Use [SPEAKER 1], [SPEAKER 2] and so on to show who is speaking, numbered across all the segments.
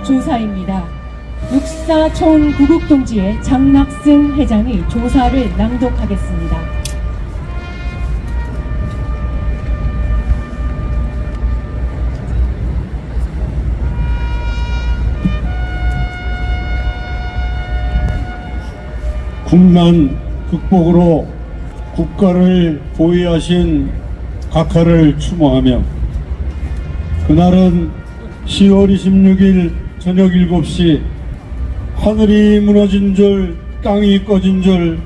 [SPEAKER 1] 조사입니다. 육사 총구국동지회 장낙승 회장이 조사를 낭독하겠습니다.
[SPEAKER 2] 국난 극복으로 국가를 보위하신 각하를 추모하며 그날은 10월 26일 저녁 7시 하늘이 무너진 줄 땅이 꺼진 줄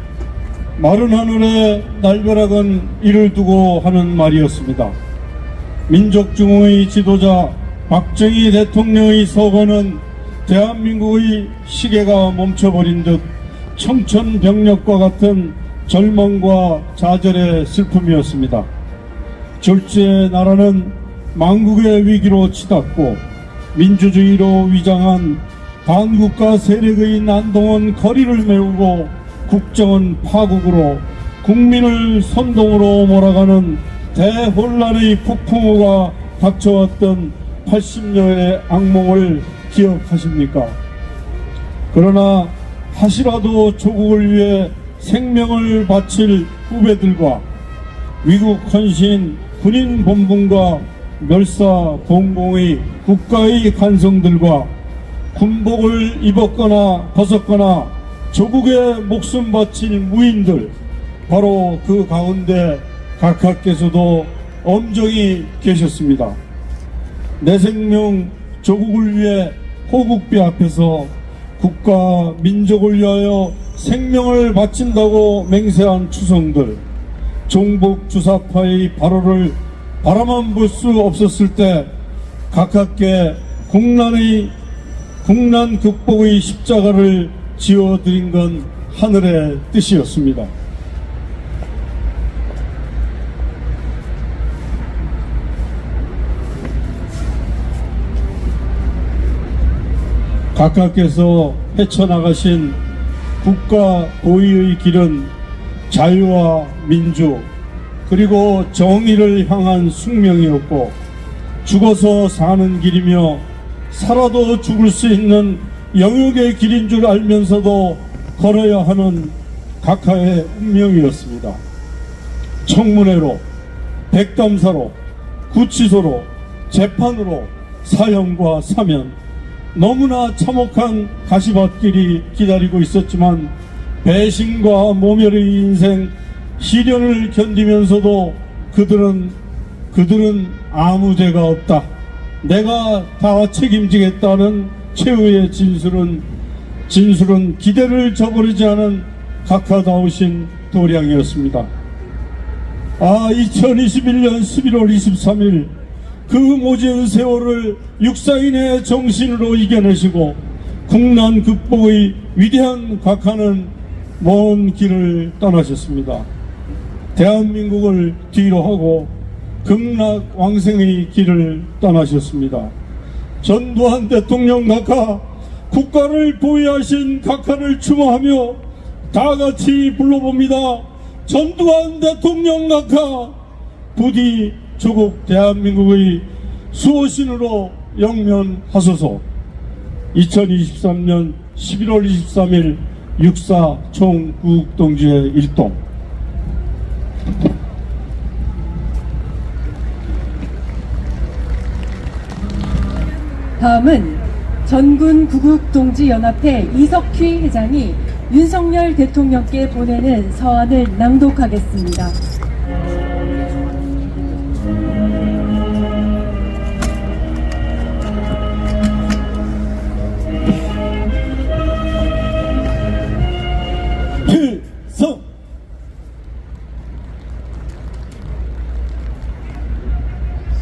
[SPEAKER 2] 마른 하늘에 날벼락은 이를 두고 하는 말이었습니다. 민족중흥의 지도자 박정희 대통령의 서거는 대한민국의 시계가 멈춰버린 듯 청천벽력과 같은 절망과 좌절의 슬픔이었습니다. 졸지에 나라는 망국의 위기로 치닫고 민주주의로 위장한 반국가 세력의 난동은 거리를 메우고 국정은 파국으로 국민을 선동으로 몰아가는 대혼란의 폭풍우가 닥쳐왔던 80여의 악몽을 기억하십니까? 그러나 하시라도 조국을 위해 생명을 바칠 후배들과 위국 헌신 군인 본분과 멸사봉공의 국가의 간성들과 군복을 입었거나 벗었거나 조국의 목숨 바칠 무인들, 바로 그 가운데 각하께서도 엄정히 계셨습니다. 내 생명 조국을 위해 호국비 앞에서 국가 민족을 위하여 생명을 바친다고 맹세한 추성들, 종북 주사파의 발호를 바라만 볼 수 없었을 때 각하께 국난 극복의 십자가를 지어드린 건 하늘의 뜻이었습니다. 각하께서 헤쳐나가신 국가 보위의 길은 자유와 민주 그리고 정의를 향한 숙명이었고 죽어서 사는 길이며 살아도 죽을 수 있는 영역의 길인 줄 알면서도 걸어야 하는 각하의 운명이었습니다. 청문회로, 백담사로, 구치소로, 재판으로, 사형과 사면, 너무나 참혹한 가시밭길이 기다리고 있었지만 배신과 모멸의 인생 시련을 견디면서도 그들은 아무 죄가 없다, 내가 다 책임지겠다는 최후의 진술은 기대를 저버리지 않은 각하다우신 도량이었습니다. 2021년 11월 23일 그 모진 세월을 육사인의 정신으로 이겨내시고 국난 극복의 위대한 각하는 먼 길을 떠나셨습니다. 대한민국을 뒤로 하고 극락왕생의 길을 떠나셨습니다. 전두환 대통령 각하, 국가를 보위하신 각하를 추모하며 다같이 불러봅니다. 전두환 대통령 각하, 부디 조국 대한민국의 수호신으로 영면하소서. 2023년 11월 23일 육사 총구국동지회 1동.
[SPEAKER 1] 다음은 전군구국동지연합회 이석휘 회장이 윤석열 대통령께 보내는 서한을 낭독하겠습니다.
[SPEAKER 2] 필성!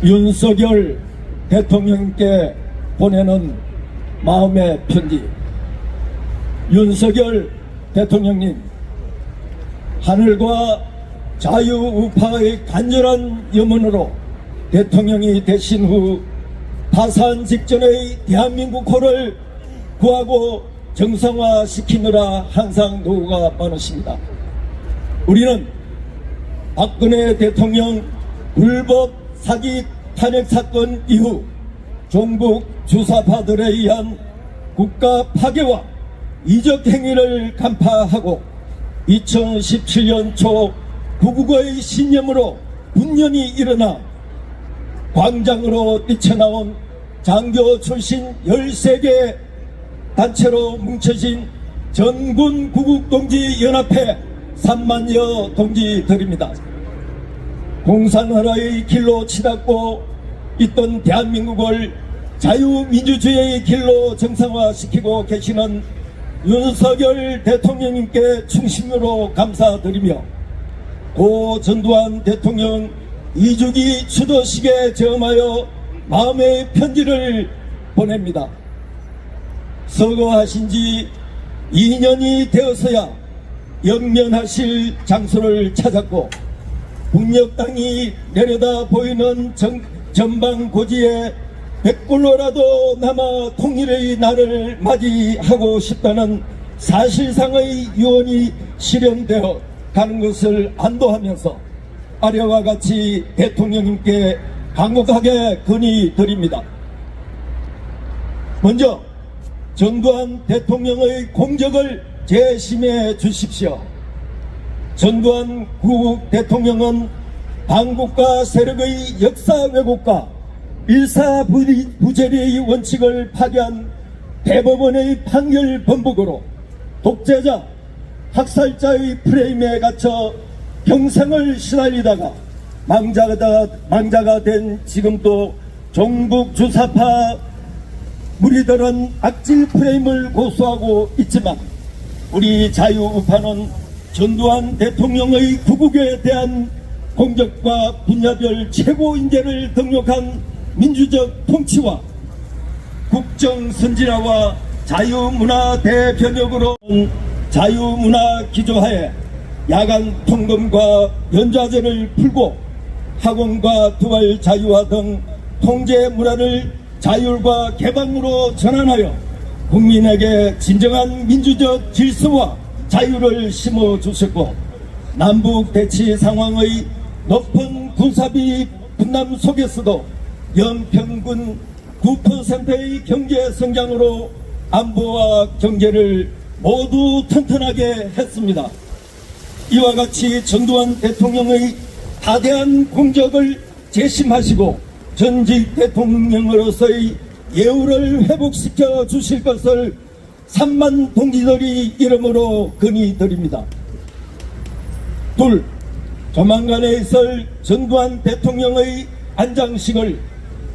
[SPEAKER 3] 윤석열 대통령께 보내는 마음의 편지. 윤석열 대통령님, 하늘과 자유우파의 간절한 염원으로 대통령이 되신 후 파산 직전의 대한민국호를 구하고 정상화시키느라 항상 노고가 많으십니다. 우리는 박근혜 대통령 불법 사기 탄핵 사건 이후 종북 주사파들에 의한 국가 파괴와 이적 행위를 간파하고 2017년 초 구국의 신념으로 분연히 일어나 광장으로 뛰쳐나온 장교 출신 13개 단체로 뭉쳐진 전군 구국동지연합회 3만여 동지들입니다. 공산화의 길로 치닫고 있던 대한민국을 자유민주주의의 길로 정상화시키고 계시는 윤석열 대통령님께 충심으로 감사드리며 고 전두환 대통령 2주기 추도식에 저음하여 마음의 편지를 보냅니다. 서거하신 지 2년이 되어서야 영면하실 장소를 찾았고 북녘땅이 내려다 보이는 전방고지에 백골로라도 남아 통일의 날을 맞이하고 싶다는 사실상의 유언이 실현되어 가는 것을 안도하면서 아래와 같이 대통령님께 간곡하게 건의드립니다. 먼저 전두환 대통령의 공적을 재심해 주십시오. 전두환 구국 대통령은 반국가 세력의 역사 왜곡과 일사부재리의 원칙을 파괴한 대법원의 판결 번복으로 독재자, 학살자의 프레임에 갇혀 평생을 시달리다가 망자가 된 지금도 종북 주사파 무리들은 악질 프레임을 고수하고 있지만 우리 자유우파는 전두환 대통령의 구국에 대한 공적과 분야별 최고 인재를 등록한 민주적 통치와 국정 선진화와 자유문화 대변혁으로 자유문화 기조하에 야간 통금과 연좌제를 풀고 학원과 두발 자유화 등 통제 문화를 자율과 개방으로 전환하여 국민에게 진정한 민주적 질서와 자유를 심어주셨고 남북 대치 상황의 높은 군사비 분담 속에서도 연평균 9%의 경제 성장으로 안보와 경제를 모두 튼튼하게 했습니다. 이와 같이 전두환 대통령의 다대한 공적을 재심하시고 전직 대통령으로서의 예우를 회복시켜 주실 것을 3만 동지들이 이름으로 건의드립니다. 둘, 조만간에 있을 전두환 대통령의 안장식을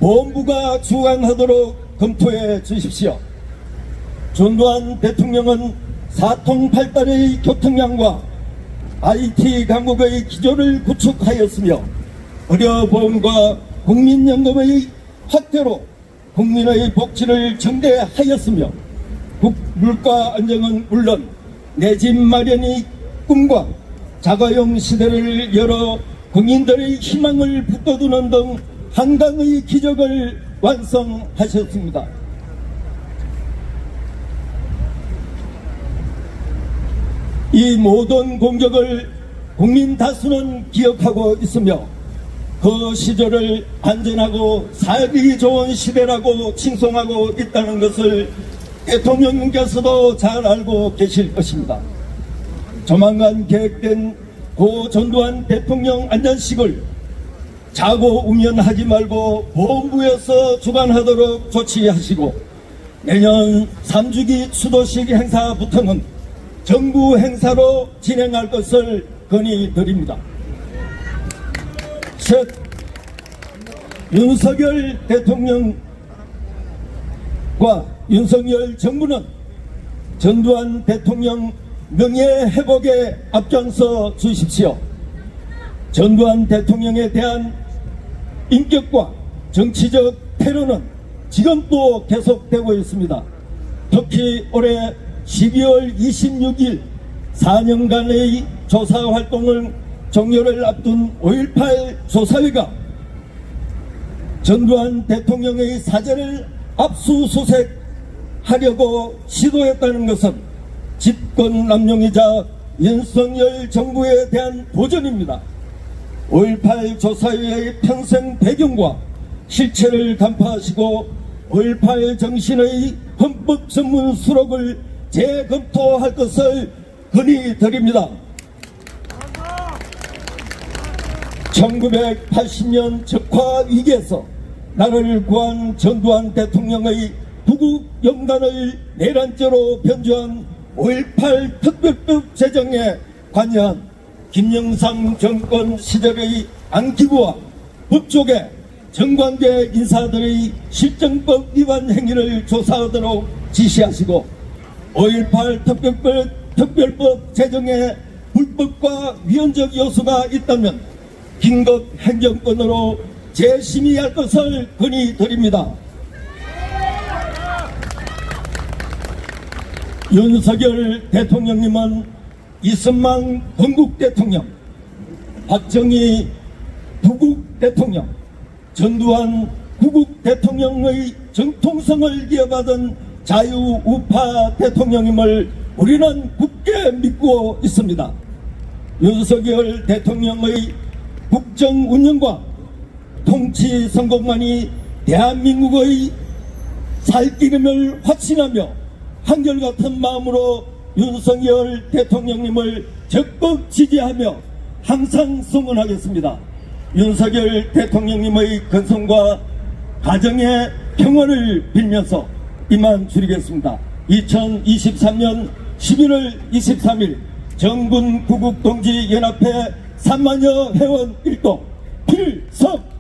[SPEAKER 3] 보훈부가 주관하도록 검토해 주십시오. 전두환 대통령은 사통팔달의 교통량과 IT 강국의 기조를 구축하였으며 의료보험과 국민연금의 확대로 국민의 복지를 증대하였으며 물가 안정은 물론 내 집 마련이 꿈과 자가용 시대를 열어 국민들의 희망을 북돋우는 등 한강의 기적을 완성하셨습니다. 이 모든 공적을 국민 다수는 기억하고 있으며 그 시절을 안전하고 살기 좋은 시대라고 칭송하고 있다는 것을 대통령님께서도 잘 알고 계실 것입니다. 조만간 계획된 고 전두환 대통령 안전식을 자고 우면하지 말고 보훈부에서 주관하도록 조치하시고 내년 3주기 추도식 행사부터는 정부 행사로 진행할 것을 건의드립니다. 셋, 윤석열 대통령과 윤석열 정부는 전두환 대통령 명예회복에 앞장서 주십시오. 전두환 대통령에 대한 인격과 정치적 테러는 지금도 계속되고 있습니다. 특히 올해 12월 26일 4년간의 조사활동을 종료를 앞둔 5.18 조사위가 전두환 대통령의 사저를 압수수색하려고 시도했다는 것은 집권 남용이자 윤석열 정부에 대한 도전입니다. 5.18 조사위의 평생 배경과 실체를 간파하시고 5.18 정신의 헌법 전문 수록을 재검토할 것을 건의드립니다. 1980년 적화 위기에서 나라를 구한 전두환 대통령의 구국영단을 내란죄로 변조한 5.18 특별법 제정에 관여한 김영삼 정권 시절의 안기부와 법조계, 정관계 인사들의 실정법 위반 행위를 조사하도록 지시하시고 5.18 특별법 제정에 불법과 위헌적 요소가 있다면 긴급 행정권으로 재심의할 것을 건의드립니다. 윤석열 대통령님은 이승만 건국 대통령, 박정희 부국 대통령, 전두환 구국 대통령의 정통성을 이어받은 자유우파 대통령임을 우리는 굳게 믿고 있습니다. 윤석열 대통령의 국정 운영과 통치 성공만이 대한민국의 살 길임을 확신하며 한결같은 마음으로 윤석열 대통령님을 적극 지지하며 항상 성원하겠습니다. 윤석열 대통령님의 건성과 가정의 평화를 빌면서 이만 줄이겠습니다. 2023년 11월 23일 정군 구국동지연합회 3만여 회원 일동 필석!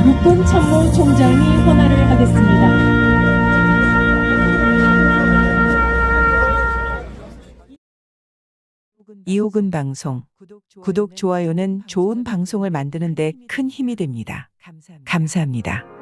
[SPEAKER 1] 육군참모총장이 헌화를 하겠습니다.
[SPEAKER 4] 이호근 방송 구독, 좋아요는 좋은 방송을 만드는 데 큰 힘이 됩니다. 감사합니다.